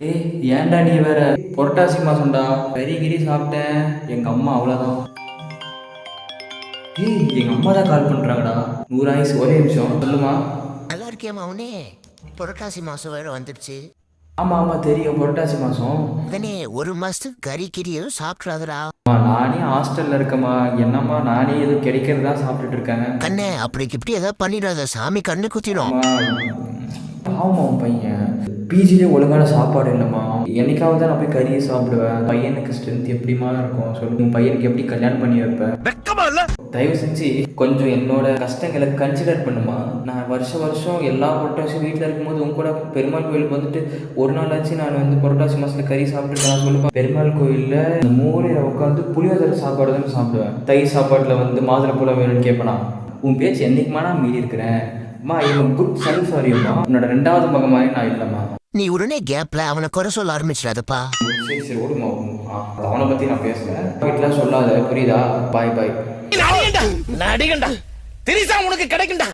ஏய் ஏன்டா நீ வேற புரட்டாசி மாசம்டா கறி கிரி சாப்பிட்டேன் எங்க அம்மா அவ்வளோதான். ஏய் எங்க அம்மா தான் கால் பண்றாங்கடா. 100 ஆயிசு ஒரே நிமிஷம் சொல்லுமா. நல்லா இருக்கியா மவுனே? புரட்டாசி மாசம் வேற வந்துடுச்சு. ஆமா ஆமா தெரியும் புரட்டாசி மாசம். உடனே ஒரு மாசத்துக்கு கறி கிரியோ சாப்பிட்றாதடா. நானே ஹாஸ்டல்ல இருக்கேம்மா. என்னம்மா நானே எதுவும் கிடைக்கிறதா சாப்பிட்டுட்டு இருக்கேன். கண்ணே அப்படிக்கு இப்படி ஏதாவது பண்ணிடாத, சாமி கண்ணு குத்திடும். ஆமா பையன் பிஜிலே ஒழுங்கான சாப்பாடு இல்லைம்மா. என்னைக்காவது தான் நான் போய் கறியை சாப்பிடுவேன். பையனுக்கு ஸ்ட்ரென்த் எப்படிமா இருக்கும் சொல்லு. உன் பையனுக்கு எப்படி கல்யாணம் பண்ணி வைப்பேன்? தயவு செஞ்சு கொஞ்சம் என்னோட கஷ்டங்களை கன்சிடர் பண்ணுமா. நான் வருஷம் எல்லா புரட்டாசியும் வீட்டில் இருக்கும்போது உங்க கூட பெருமாள் கோயிலுக்கு வந்துட்டு ஒரு நாளாச்சு நான் வந்து புரட்டாசி மாசத்துல கறி சாப்பிட்டு நான் சொல்லுவேன். பெருமாள் கோயிலில் மூலையில் உட்காந்து புளியோதரை சாப்பாடு தான் சாப்பிடுவேன். தயிர் சாப்பாட்டில் வந்து மாதுளை பழம் வேணும்னு கேட்பேனா. உன் பேச்சு என்னைக்குமா நான் மீறி இருக்கிறேன். அம்மா இவன் குட் சன் சாரிம்மா. உன்னோட 2வது மகன் மாதிரி நான் இல்லைம்மா. நீ உடனே கேப்ல அவனை குறை சொல்ல ஆரம்பிச்சிடாதப்பா. சரி சரி ஓடுமா. அவனை பத்தி நான் பேசுறேன். வீட்டுல சொல்லாத புரியுதா. பாய் பாய். நடிகண்டா திரிசா உனக்கு கிடைக்கும்டா.